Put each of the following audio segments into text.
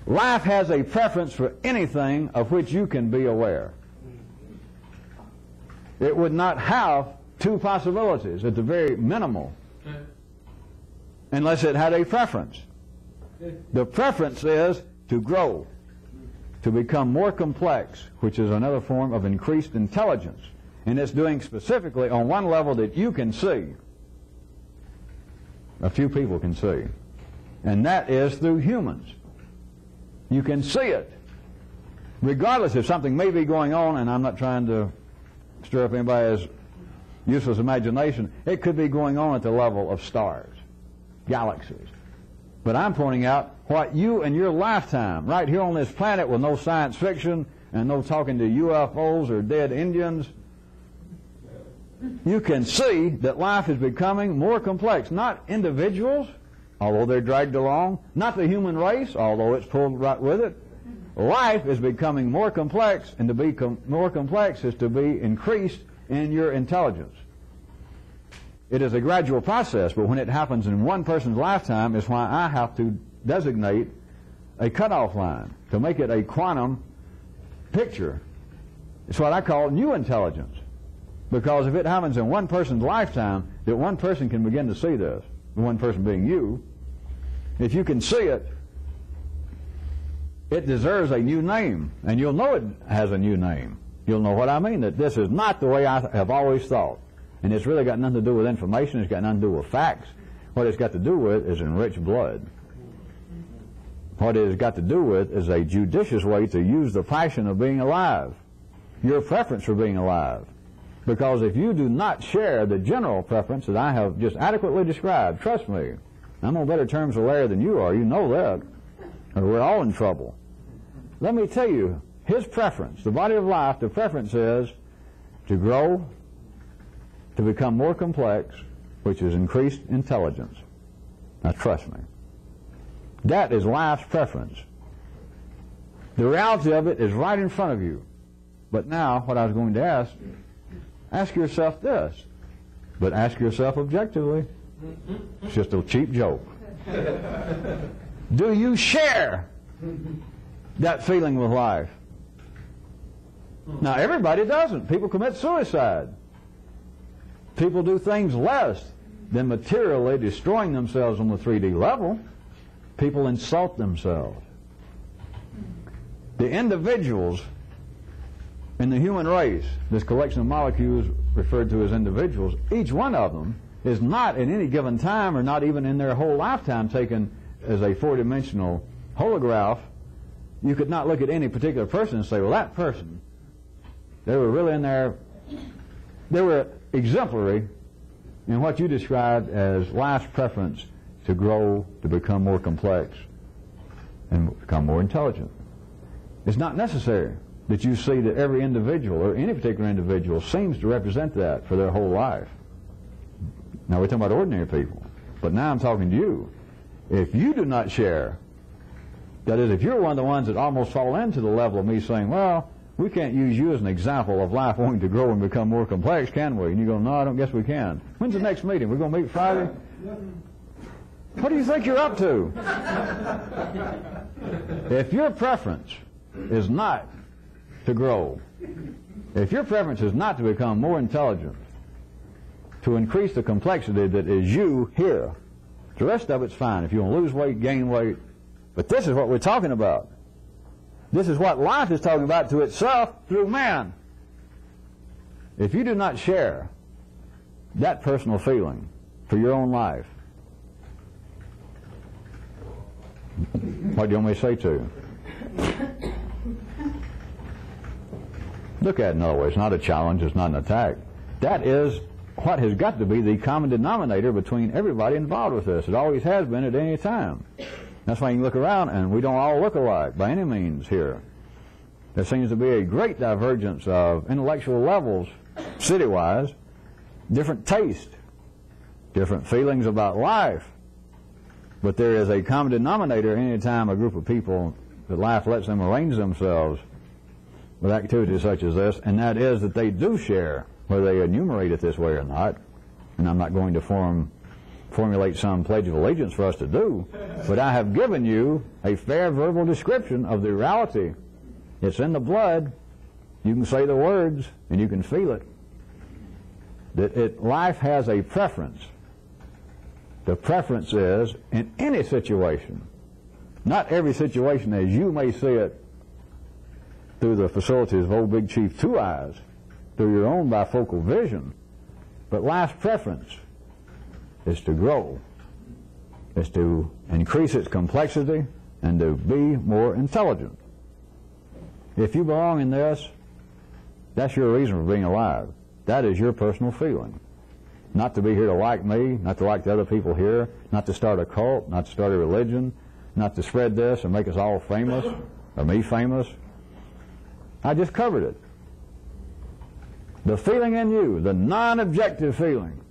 Life has a preference for anything of which you can be aware. It would not have two possibilities at the very minimal unless it had a preference. The preference is to grow, to become more complex, which is another form of increased intelligence. And it's doing specifically on one level that you can see. A few people can see. And that is through humans. You can see it. Regardless if something may be going on, and I'm not trying to stir up anybody's useless imagination, it could be going on at the level of stars, galaxies. But I'm pointing out what you in your lifetime, right here on this planet with no science fiction and no talking to UFOs or dead Indians, you can see that life is becoming more complex. Not individuals, although they're dragged along. Not the human race, although it's pulled right with it. Life is becoming more complex, and to be more complex is to be increased in your intelligence. It is a gradual process, but when it happens in one person's lifetime is why I have to designate a cutoff line to make it a quantum picture. It's what I call new intelligence. Because if it happens in one person's lifetime, that one person can begin to see this, one person being you, if you can see it, it deserves a new name, and you'll know it has a new name. You'll know what I mean, that this is not the way I have always thought. And it's really got nothing to do with information, it's got nothing to do with facts. What it's got to do with is enriched blood. What it has got to do with is a judicious way to use the passion of being alive, your preference for being alive. Because if you do not share the general preference that I have just adequately described, trust me, I'm on better terms with Larry than you are, you know that, or we're all in trouble. Let me tell you, his preference, the body of life, the preference is to grow, to become more complex, which is increased intelligence. Now trust me. That is life's preference. The reality of it is right in front of you. But now, what I was going to ask yourself this, but ask yourself objectively. It's just a cheap joke. Do you share that feeling with life? Now, everybody doesn't. People commit suicide. People do things less than materially destroying themselves on the 3D level. People insult themselves. The individuals in the human race, this collection of molecules referred to as individuals, each one of them is not at any given time or not even in their whole lifetime taken as a four-dimensional holograph. You could not look at any particular person and say, well, that person, they were really in there, they were exemplary in what you described as life's preference to grow, to become more complex, and become more intelligent. It's not necessary that you see that every individual or any particular individual seems to represent that for their whole life. Now we're talking about ordinary people, but now I'm talking to you. If you do not share, that is, if you're one of the ones that almost fall into the level of me saying, well, we can't use you as an example of life wanting to grow and become more complex, can we? And you go, no, I don't guess we can. When's the next meeting? We're going to meet Friday? What do you think you're up to? If your preference is not to grow, if your preference is not to become more intelligent, to increase the complexity that is you here, the rest of it's fine. If you want to lose weight, gain weight, but this is what we're talking about. This is what life is talking about to itself through man. If you do not share that personal feeling for your own life, what do you want me to say to you? Look at it another way. It's not a challenge. It's not an attack. That is what has got to be the common denominator between everybody involved with this. It always has been at any time. That's why you can look around, and we don't all look alike by any means here. There seems to be a great divergence of intellectual levels, city-wise, different taste, different feelings about life. But there is a common denominator any time a group of people, that life lets them arrange themselves with activities such as this, and that is that they do share, whether they enumerate it this way or not. And I'm not going to form formulate some Pledge of Allegiance for us to do, but I have given you a fair verbal description of the reality. It's in the blood. You can say the words, and you can feel it. Life has a preference. The preference is, in any situation, not every situation as you may see it through the facilities of old Big Chief Two Eyes, through your own bifocal vision, but life's preference is to grow, is to increase its complexity, and to be more intelligent. If you belong in this, that's your reason for being alive. That is your personal feeling. Not to be here to like me, not to like the other people here, not to start a cult, not to start a religion, not to spread this and make us all famous, or me famous. I just covered it. The feeling in you, the non-objective feeling,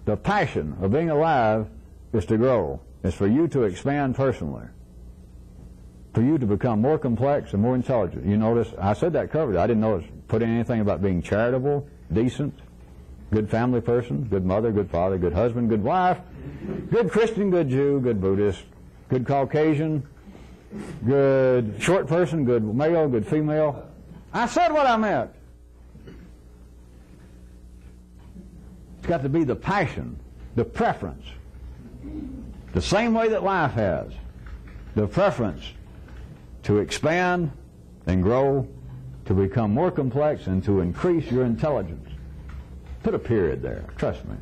the passion of being alive is to grow. It's for you to expand personally, for you to become more complex and more intelligent. You notice, I said that covered it. I didn't put in anything about being charitable, decent, good family person, good mother, good father, good husband, good wife, good Christian, good Jew, good Buddhist, good Caucasian, good short person, good male, good female. I said what I meant. It's got to be the passion, the preference, the same way that life has, the preference to expand and grow, to become more complex, and to increase your intelligence. Put a period there, trust me.